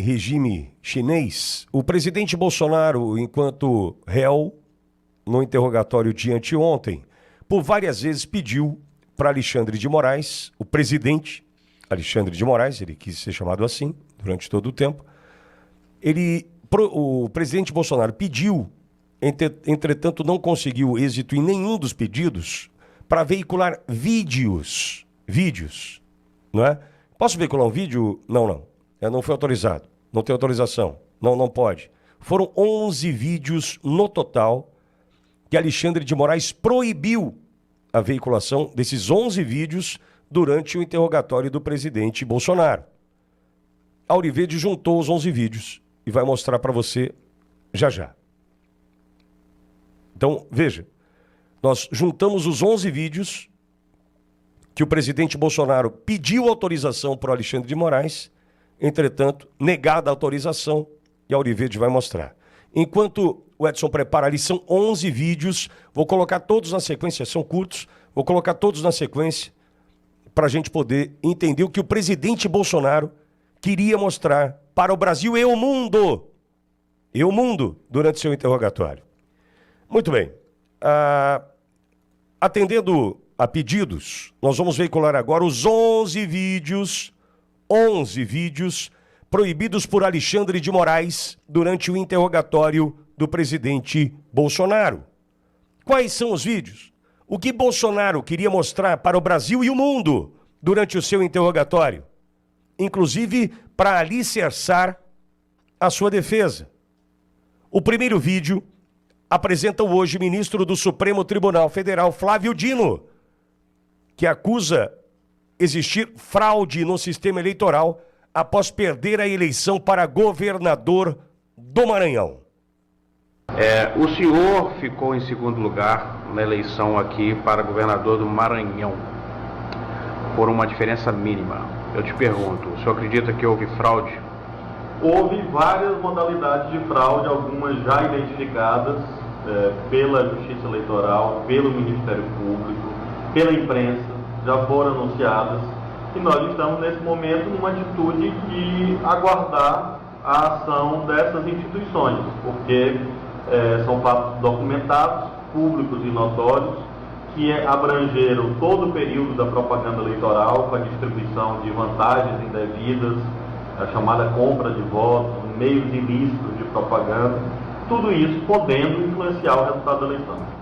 regime chinês, o presidente Bolsonaro, enquanto réu, no interrogatório de anteontem, por várias vezes pediu para Alexandre de Moraes, o presidente Alexandre de Moraes, ele quis ser chamado assim durante todo o tempo, o presidente Bolsonaro pediu, entretanto não conseguiu êxito em nenhum dos pedidos, para veicular vídeos, não é? Posso veicular um vídeo? Não. Não foi autorizado, não tem autorização, não pode. Foram 11 vídeos no total que Alexandre de Moraes proibiu a veiculação desses 11 vídeos durante o interrogatório do presidente Bolsonaro. Auriverde juntou os 11 vídeos e vai mostrar para você já. Então, veja, nós juntamos os 11 vídeos que o presidente Bolsonaro pediu autorização para o Alexandre de Moraes, entretanto, negada a autorização, e a Auriverde vai mostrar. Enquanto o Edson prepara ali, são 11 vídeos, vou colocar todos na sequência, são curtos, vou colocar todos na sequência, para a gente poder entender o que o presidente Bolsonaro queria mostrar para o Brasil e o mundo, durante seu interrogatório. Muito bem. Atendendo a pedidos, nós vamos veicular agora os 11 vídeos proibidos por Alexandre de Moraes durante o interrogatório do presidente Bolsonaro. Quais são os vídeos? O que Bolsonaro queria mostrar para o Brasil e o mundo durante o seu interrogatório, inclusive para alicerçar a sua defesa. O primeiro vídeo apresenta o hoje ministro do Supremo Tribunal Federal, Flávio Dino, que acusa existir fraude no sistema eleitoral após perder a eleição para governador do Maranhão. O senhor ficou em segundo lugar na eleição aqui para governador do Maranhão, por uma diferença mínima. Eu te pergunto, o senhor acredita que houve fraude? Houve várias modalidades de fraude, algumas já identificadas pela Justiça Eleitoral, pelo Ministério Público, pela imprensa, já foram anunciadas, e nós estamos nesse momento numa atitude de aguardar a ação dessas instituições, porque são fatos documentados, públicos e notórios, que abrangeram todo o período da propaganda eleitoral, com a distribuição de vantagens indevidas, a chamada compra de votos, meios ilícitos de propaganda, tudo isso podendo influenciar o resultado da eleição.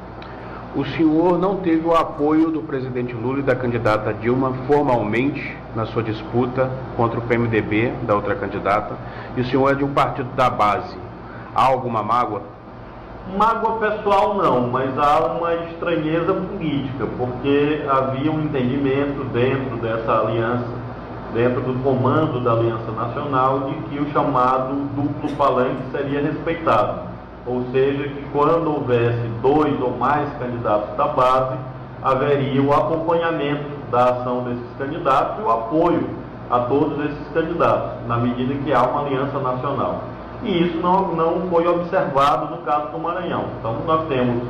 O senhor não teve o apoio do presidente Lula e da candidata Dilma formalmente na sua disputa contra o PMDB, da outra candidata, e o senhor é de um partido da base. Há alguma mágoa? Mágoa pessoal não, mas há uma estranheza política, porque havia um entendimento dentro dessa aliança, dentro do comando da Aliança Nacional, de que o chamado duplo palanque seria respeitado. Ou seja, que quando houvesse 2 ou mais candidatos da base, haveria o acompanhamento da ação desses candidatos e o apoio a todos esses candidatos, na medida que há uma aliança nacional. E isso não foi observado no caso do Maranhão. Então nós temos,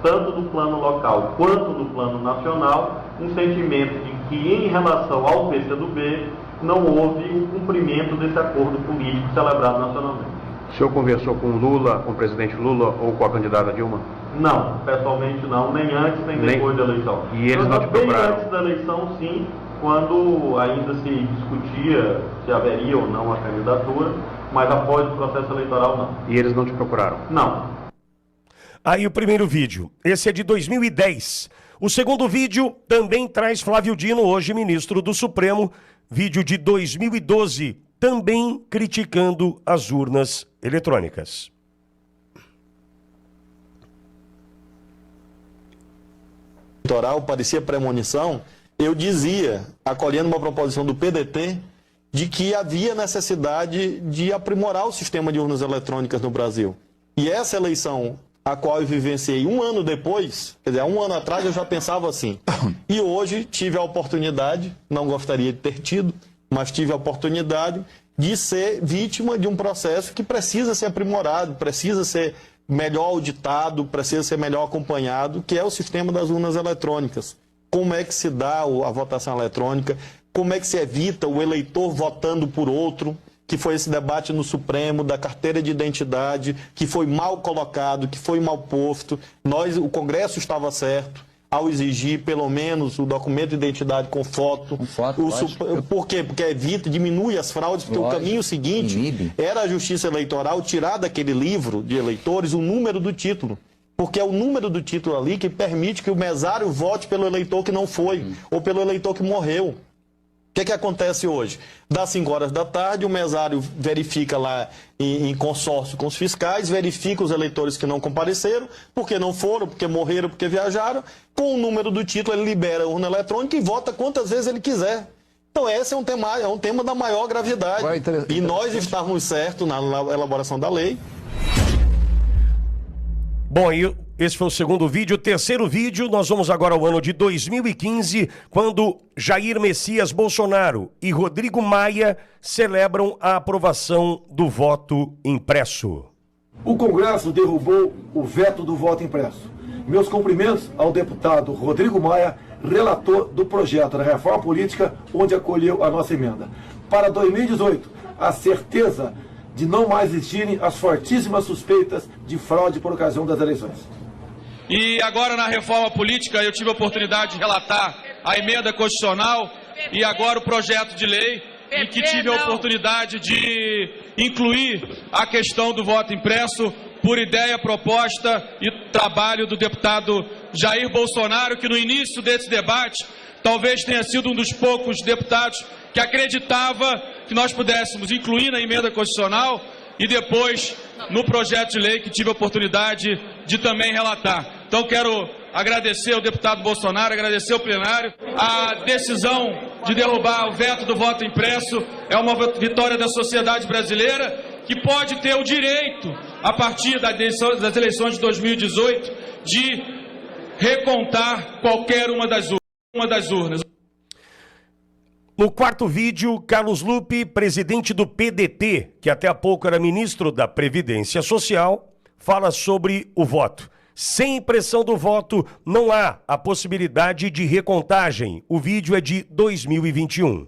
tanto no plano local quanto no plano nacional, um sentimento de que em relação ao PCdoB não houve o cumprimento desse acordo político celebrado nacionalmente. O senhor conversou com Lula, com o presidente Lula ou com a candidata Dilma? Não, pessoalmente não, nem antes nem depois da eleição. E eles não te procuraram? Bem antes da eleição, sim, quando ainda se discutia se haveria ou não a candidatura, mas após o processo eleitoral, não. E eles não te procuraram? Não. Aí o primeiro vídeo, esse é de 2010. O segundo vídeo também traz Flávio Dino, hoje ministro do Supremo, vídeo de 2012, também criticando as urnas eletrônicas. Eleitoral parecia premonição, eu dizia, acolhendo uma proposição do PDT, de que havia necessidade de aprimorar o sistema de urnas eletrônicas no Brasil. E essa eleição, a qual eu vivenciei um ano depois, quer dizer, 1 ano atrás eu já pensava assim. E hoje tive a oportunidade, não gostaria de ter tido, mas tive a oportunidade de ser vítima de um processo que precisa ser aprimorado, precisa ser melhor auditado, precisa ser melhor acompanhado, que é o sistema das urnas eletrônicas. Como é que se dá a votação eletrônica, como é que se evita o eleitor votando por outro, que foi esse debate no Supremo da carteira de identidade, que foi mal colocado, que foi mal posto. O Congresso estava certo ao exigir pelo menos o documento de identidade com foto. Por quê? Porque diminui as fraudes, porque o caminho seguinte era a Justiça Eleitoral tirar daquele livro de eleitores o número do título. Porque é o número do título ali que permite que o mesário vote pelo eleitor que não foi, ou pelo eleitor que morreu. O que acontece hoje? Das 5 horas da tarde, o mesário verifica lá em consórcio com os fiscais, verifica os eleitores que não compareceram, porque não foram, porque morreram, porque viajaram. Com o número do título, ele libera a urna eletrônica e vota quantas vezes ele quiser. Então, esse é um tema da maior gravidade. E nós estávamos certos na elaboração da lei. Bom, esse foi o segundo vídeo. O terceiro vídeo, nós vamos agora ao ano de 2015, quando Jair Messias Bolsonaro e Rodrigo Maia celebram a aprovação do voto impresso. O Congresso derrubou o veto do voto impresso. Meus cumprimentos ao deputado Rodrigo Maia, relator do projeto da reforma política, onde acolheu a nossa emenda. Para 2018, a certeza de não mais existirem as fortíssimas suspeitas de fraude por ocasião das eleições. E agora na reforma política eu tive a oportunidade de relatar a emenda constitucional e agora o projeto de lei em que tive a oportunidade de incluir a questão do voto impresso por ideia, proposta e trabalho do deputado Jair Bolsonaro, que no início desse debate talvez tenha sido um dos poucos deputados que acreditava que nós pudéssemos incluir na emenda constitucional e depois no projeto de lei que tive a oportunidade de também relatar. Então quero agradecer ao deputado Bolsonaro, agradecer ao plenário. A decisão de derrubar o veto do voto impresso é uma vitória da sociedade brasileira que pode ter o direito, a partir das eleições de 2018, de recontar qualquer uma das urnas. No quarto vídeo, Carlos Lupe, presidente do PDT, que até há pouco era ministro da Previdência Social, fala sobre o voto. Sem impressão do voto, não há a possibilidade de recontagem. O vídeo é de 2021.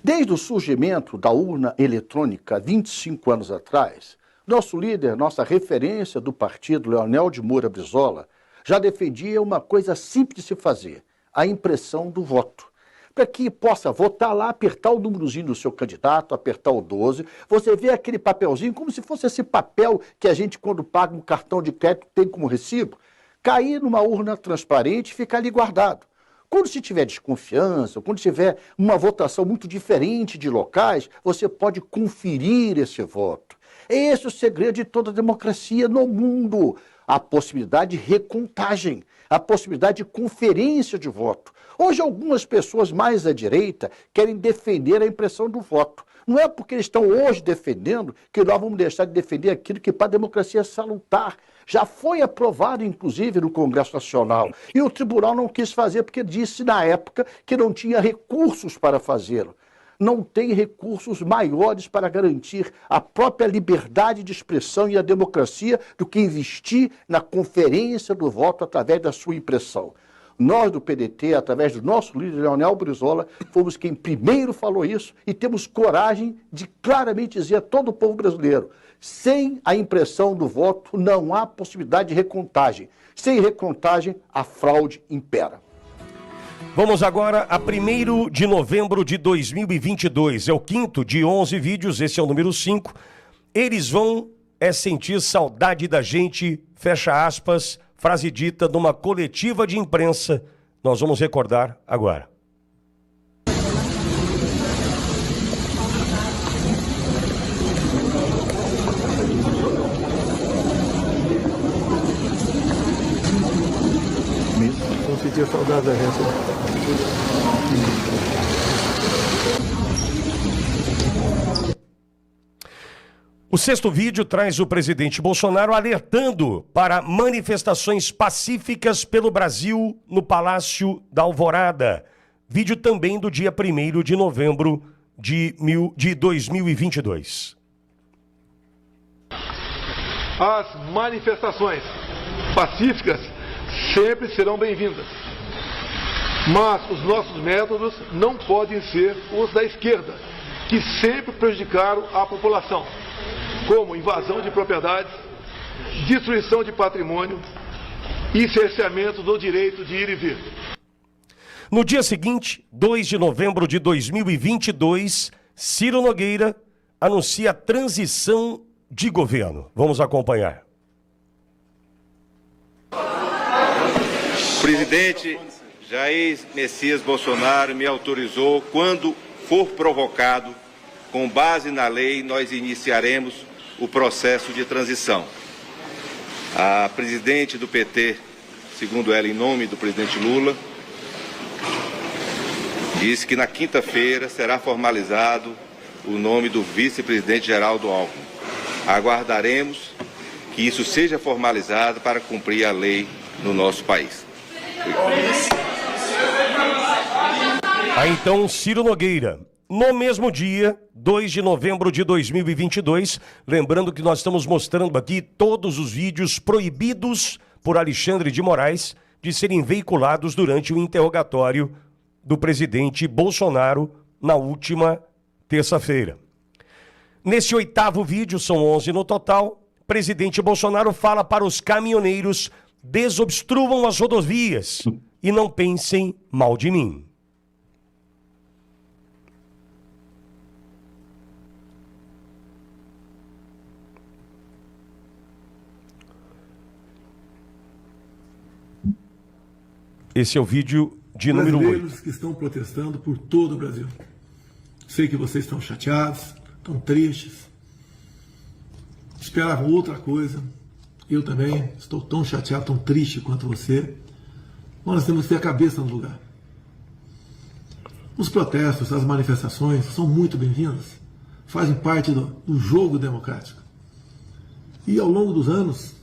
Desde o surgimento da urna eletrônica 25 anos atrás, nosso líder, nossa referência do partido, Leonel de Moura Brizola, já defendia uma coisa simples de se fazer: a impressão do voto. Para que possa votar lá, apertar o númerozinho do seu candidato, apertar o 12, você vê aquele papelzinho como se fosse esse papel que a gente, quando paga um cartão de crédito, tem como recibo, cair numa urna transparente e ficar ali guardado. Quando se tiver desconfiança, quando tiver uma votação muito diferente de locais, você pode conferir esse voto. Esse é o segredo de toda a democracia no mundo. A possibilidade de recontagem, a possibilidade de conferência de voto. Hoje, algumas pessoas mais à direita querem defender a impressão do voto. Não é porque eles estão hoje defendendo que nós vamos deixar de defender aquilo que para a democracia é salutar. Já foi aprovado, inclusive, no Congresso Nacional. E o tribunal não quis fazer porque disse, na época, que não tinha recursos para fazê-lo. Não tem recursos maiores para garantir a própria liberdade de expressão e a democracia do que investir na conferência do voto através da sua impressão. Nós do PDT, através do nosso líder Leonel Brizola, fomos quem primeiro falou isso e temos coragem de claramente dizer a todo o povo brasileiro: sem a impressão do voto não há possibilidade de recontagem. Sem recontagem, a fraude impera. Vamos agora a 1º de novembro de 2022. É o quinto de 11 vídeos, esse é o número 5. Eles vão sentir saudade da gente, fecha aspas, frase dita numa coletiva de imprensa. Nós vamos recordar agora. Vou sentir saudade da gente. O sexto vídeo traz o presidente Bolsonaro alertando para manifestações pacíficas pelo Brasil no Palácio da Alvorada. Vídeo também do dia 1º de novembro de 2022. As manifestações pacíficas sempre serão bem-vindas. Mas os nossos métodos não podem ser os da esquerda, que sempre prejudicaram a população, como invasão de propriedades, destruição de patrimônio e cerceamento do direito de ir e vir. No dia seguinte, 2 de novembro de 2022, Ciro Nogueira anuncia a transição de governo. Vamos acompanhar. O presidente Jair Messias Bolsonaro me autorizou, quando for provocado, com base na lei, nós iniciaremos o processo de transição. A presidente do PT, segundo ela, em nome do presidente Lula, disse que na quinta-feira será formalizado o nome do vice-presidente Geraldo Alckmin. Aguardaremos que isso seja formalizado para cumprir a lei no nosso país. Aí então, Ciro Nogueira. No mesmo dia, 2 de novembro de 2022, lembrando que nós estamos mostrando aqui todos os vídeos proibidos por Alexandre de Moraes de serem veiculados durante o interrogatório do presidente Bolsonaro na última terça-feira. Nesse 8º vídeo, são 11 no total, presidente Bolsonaro fala para os caminhoneiros: desobstruam as rodovias e não pensem mal de mim. Esse é o vídeo de número 8. Brasileiros que estão protestando por todo o Brasil. Sei que vocês estão chateados, estão tristes, esperavam outra coisa. Eu também estou tão chateado, tão triste quanto você. Mas nós temos que ter a cabeça no lugar. Os protestos, as manifestações são muito bem-vindas, fazem parte do jogo democrático. E ao longo dos anos,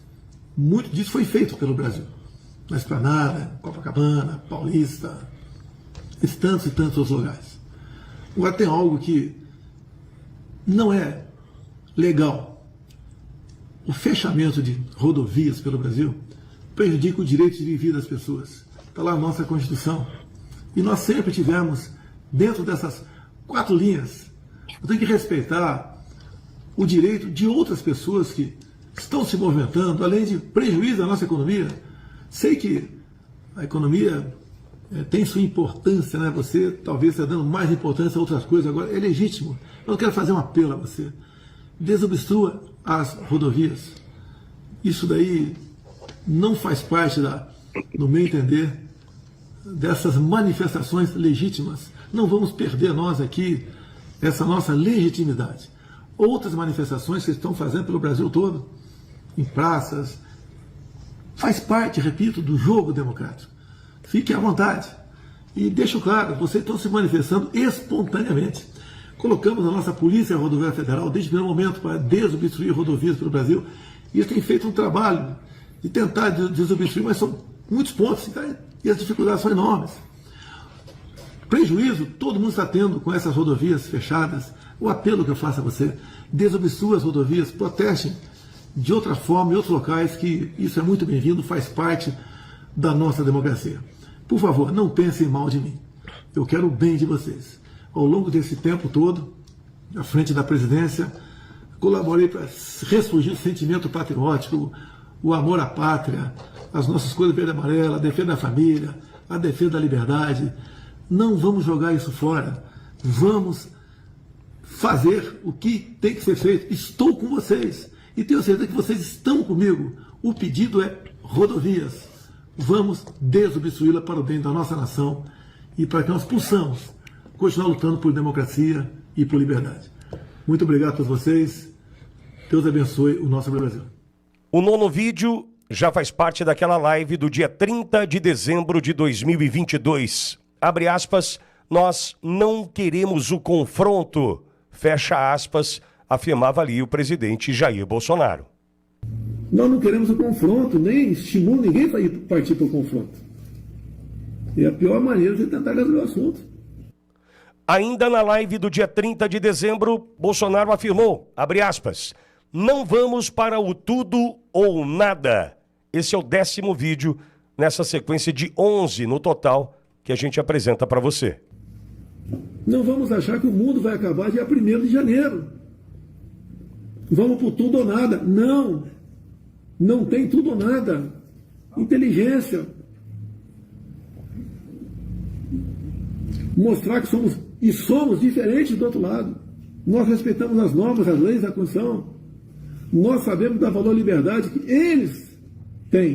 muito disso foi feito pelo Brasil. Na Esplanada, Copacabana, Paulista, e tantos outros lugares. Agora tem algo que não é legal. O fechamento de rodovias pelo Brasil prejudica o direito de vir das pessoas. Está lá a nossa Constituição. E nós sempre tivemos, dentro dessas 4 linhas, eu tenho que respeitar o direito de outras pessoas que estão se movimentando, além de prejuízo à nossa economia. Sei que a economia tem sua importância, né? Você talvez está dando mais importância a outras coisas agora. É legítimo. Eu quero fazer um apelo a você. Desobstrua as rodovias. Isso daí não faz parte, no meu entender, dessas manifestações legítimas. Não vamos perder nós aqui essa nossa legitimidade. Outras manifestações que estão fazendo pelo Brasil todo, em praças, faz parte, repito, do jogo democrático. Fiquem à vontade. E deixo claro, vocês estão se manifestando espontaneamente. Colocamos a nossa Polícia Rodoviária Federal desde o primeiro momento para desobstruir rodovias pelo Brasil. E eles têm feito um trabalho de tentar desobstruir, mas são muitos pontos e as dificuldades são enormes. Prejuízo todo mundo está tendo com essas rodovias fechadas. O apelo que eu faço a você: desobstrua as rodovias, protestem de outra forma em outros locais, que isso é muito bem-vindo, faz parte da nossa democracia. Por favor, não pensem mal de mim. Eu quero o bem de vocês. Ao longo desse tempo todo, à frente da presidência, colaborei para ressurgir o sentimento patriótico, o amor à pátria, as nossas cores verde e amarela, a defesa da família, a defesa da liberdade. Não vamos jogar isso fora. Vamos fazer o que tem que ser feito. Estou com vocês. E tenho certeza que vocês estão comigo. O pedido é rodovias. Vamos desobstruí-la para o bem da nossa nação e para que nós possamos continuar lutando por democracia e por liberdade. Muito obrigado a todos vocês. Deus abençoe o nosso Brasil. O 9º vídeo já faz parte daquela live do dia 30 de dezembro de 2022. Abre aspas, nós não queremos o confronto. Fecha aspas, afirmava ali o presidente Jair Bolsonaro. Nós não queremos o confronto, nem estimulo ninguém para partir para o confronto. É a pior maneira de tentar resolver o assunto. Ainda na live do dia 30 de dezembro, Bolsonaro afirmou, abre aspas, não vamos para o tudo ou nada. Esse é o 10º vídeo nessa sequência de 11 no total que a gente apresenta para você. Não vamos achar que o mundo vai acabar dia 1º de janeiro. Vamos por tudo ou nada. Não. Não tem tudo ou nada. Inteligência. Mostrar que somos diferentes do outro lado. Nós respeitamos as normas, as leis, a Constituição. Nós sabemos da valor liberdade que eles têm.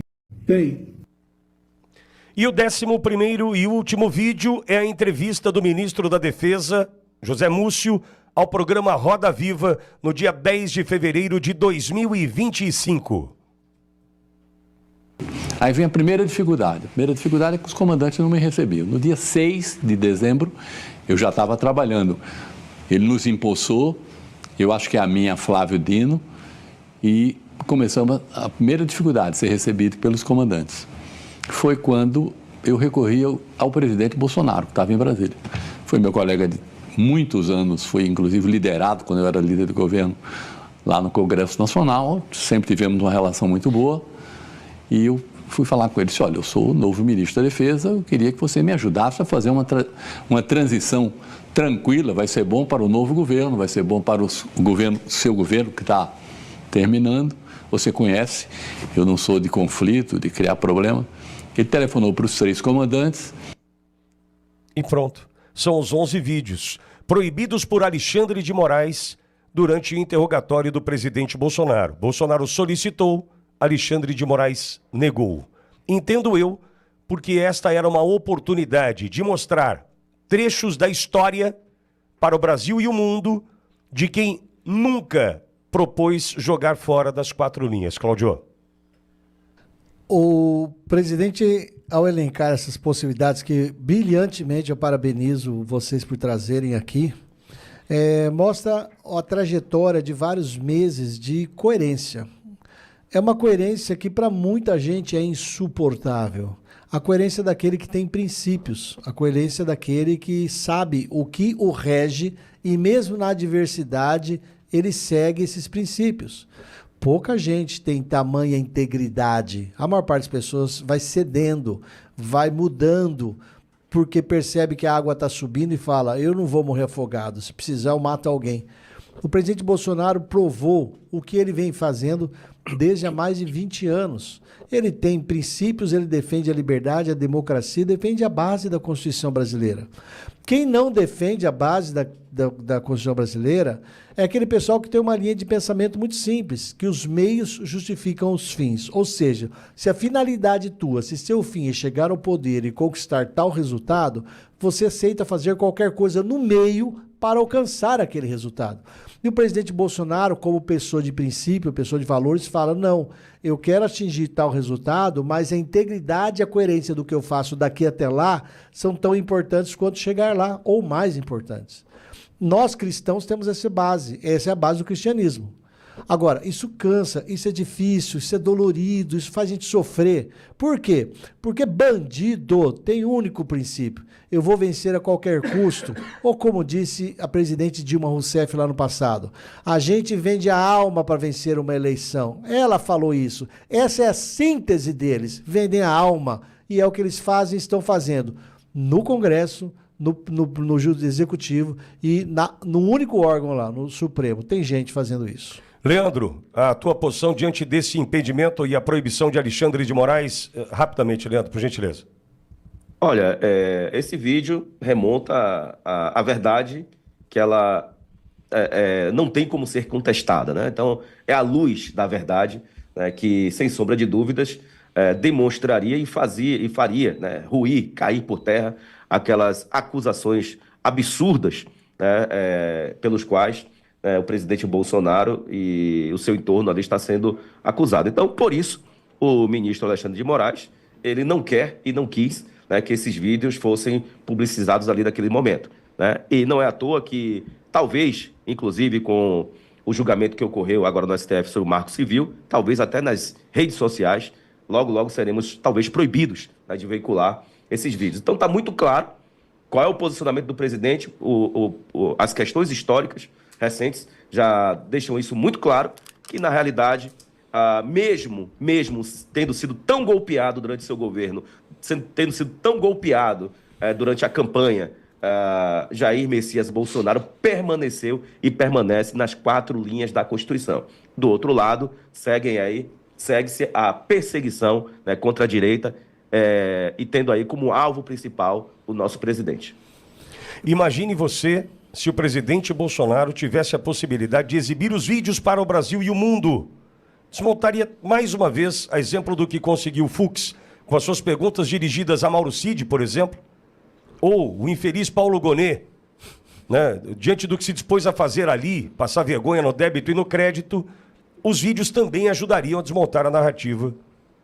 E o 11º e último vídeo é a entrevista do ministro da Defesa, José Múcio, ao programa Roda Viva, no dia 10 de fevereiro de 2025. Aí vem a primeira dificuldade. A primeira dificuldade é que os comandantes não me recebiam. No dia 6 de dezembro, eu já estava trabalhando. Ele nos empossou, eu acho que é a minha, Flávio Dino, e começamos a primeira dificuldade, ser recebido pelos comandantes. Foi quando eu recorri ao presidente Bolsonaro, que estava em Brasília. Foi meu colega de muitos anos, foi inclusive liderado, quando eu era líder de governo, lá no Congresso Nacional, sempre tivemos uma relação muito boa, e eu fui falar com ele, disse, olha, eu sou o novo ministro da Defesa, eu queria que você me ajudasse a fazer uma transição tranquila, vai ser bom para o novo governo, vai ser bom para o seu governo que está terminando, você conhece, eu não sou de conflito, de criar problema. Ele telefonou para os 3 comandantes. E pronto, são os 11 vídeos, proibidos por Alexandre de Moraes durante o interrogatório do presidente Bolsonaro. Bolsonaro solicitou, Alexandre de Moraes negou. Entendo eu, porque esta era uma oportunidade de mostrar trechos da história para o Brasil e o mundo de quem nunca propôs jogar fora das 4 linhas. Cláudio. O presidente, ao elencar essas possibilidades, que brilhantemente eu parabenizo vocês por trazerem aqui, mostra a trajetória de vários meses de coerência. É uma coerência que para muita gente é insuportável. A coerência daquele que tem princípios, a coerência daquele que sabe o que o rege e mesmo na adversidade ele segue esses princípios. Pouca gente tem tamanha integridade. A maior parte das pessoas vai cedendo, vai mudando, porque percebe que a água está subindo e fala, eu não vou morrer afogado, se precisar eu mato alguém. O presidente Bolsonaro provou o que ele vem fazendo desde há mais de 20 anos. Ele tem princípios, ele defende a liberdade, a democracia, defende a base da Constituição brasileira. Quem não defende a base da Constituição brasileira é aquele pessoal que tem uma linha de pensamento muito simples, que os meios justificam os fins. Ou seja, se a finalidade tua, se seu fim é chegar ao poder e conquistar tal resultado, você aceita fazer qualquer coisa no meio para alcançar aquele resultado. E o presidente Bolsonaro, como pessoa de princípio, pessoa de valores, fala, não, eu quero atingir tal resultado, mas a integridade e a coerência do que eu faço daqui até lá são tão importantes quanto chegar lá, ou mais importantes. Nós cristãos temos essa é a base do cristianismo. Agora, isso cansa, isso é difícil, isso é dolorido, isso faz a gente sofrer. Por quê? Porque bandido tem um único princípio. Eu vou vencer a qualquer custo. Ou como disse a presidente Dilma Rousseff lá no passado, a gente vende a alma para vencer uma eleição. Ela falou isso. Essa é a síntese deles. Vendem a alma. E é o que eles fazem e estão fazendo no Congresso, no Executivo e no único órgão lá, no Supremo. Tem gente fazendo isso. Leandro, a tua posição diante desse impedimento e a proibição de Alexandre de Moraes, rapidamente, Leandro, por gentileza. Olha, esse vídeo remonta à verdade que ela não tem como ser contestada, né? Então, é a luz da verdade, né, que, sem sombra de dúvidas, demonstraria e faria, né, ruir, cair por terra aquelas acusações absurdas, né, pelos quais o presidente Bolsonaro e o seu entorno ali está sendo acusado. Então, por isso, o ministro Alexandre de Moraes, ele não quer e não quis, né, que esses vídeos fossem publicizados ali naquele momento, né? E não é à toa que, talvez, inclusive com o julgamento que ocorreu agora no STF sobre o Marco Civil, talvez até nas redes sociais, logo seremos, talvez, proibidos, né, de veicular esses vídeos. Então, está muito claro qual é o posicionamento do presidente, as questões históricas recentes já deixam isso muito claro, que na realidade, mesmo tendo sido tão golpeado durante seu governo, tendo sido tão golpeado durante a campanha Jair Messias Bolsonaro permaneceu e permanece nas 4 linhas da Constituição. Do outro lado, segue-se a perseguição, né, contra a direita, e tendo aí como alvo principal o nosso presidente. Imagine você se o presidente Bolsonaro tivesse a possibilidade de exibir os vídeos para o Brasil e o mundo. Desmontaria mais uma vez, a exemplo do que conseguiu o Fux, com as suas perguntas dirigidas a Mauro Cid, por exemplo, ou o infeliz Paulo Gonet, né? Diante do que se dispôs a fazer ali, passar vergonha no débito e no crédito, os vídeos também ajudariam a desmontar a narrativa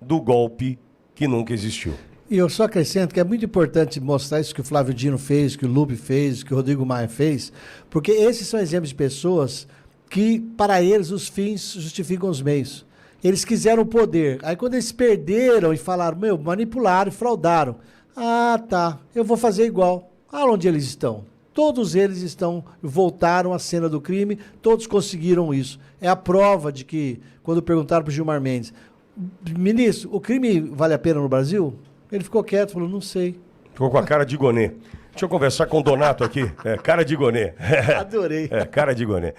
do golpe que nunca existiu. E eu só acrescento que é muito importante mostrar isso que o Flávio Dino fez, que o Lupe fez, que o Rodrigo Maia fez, porque esses são exemplos de pessoas que, para eles, os fins justificam os meios. Eles quiseram o poder. Aí, quando eles perderam e falaram, manipularam e fraudaram. Ah, tá, eu vou fazer igual. Aonde eles estão? Todos eles voltaram à cena do crime, todos conseguiram isso. É a prova de que, quando perguntaram para o Gilmar Mendes, ministro, o crime vale a pena no Brasil? Ele ficou quieto, falou, não sei. Ficou com a cara de Gonet. Deixa eu conversar com o Donato aqui. Cara de Gonet. Adorei. Cara de Gonet.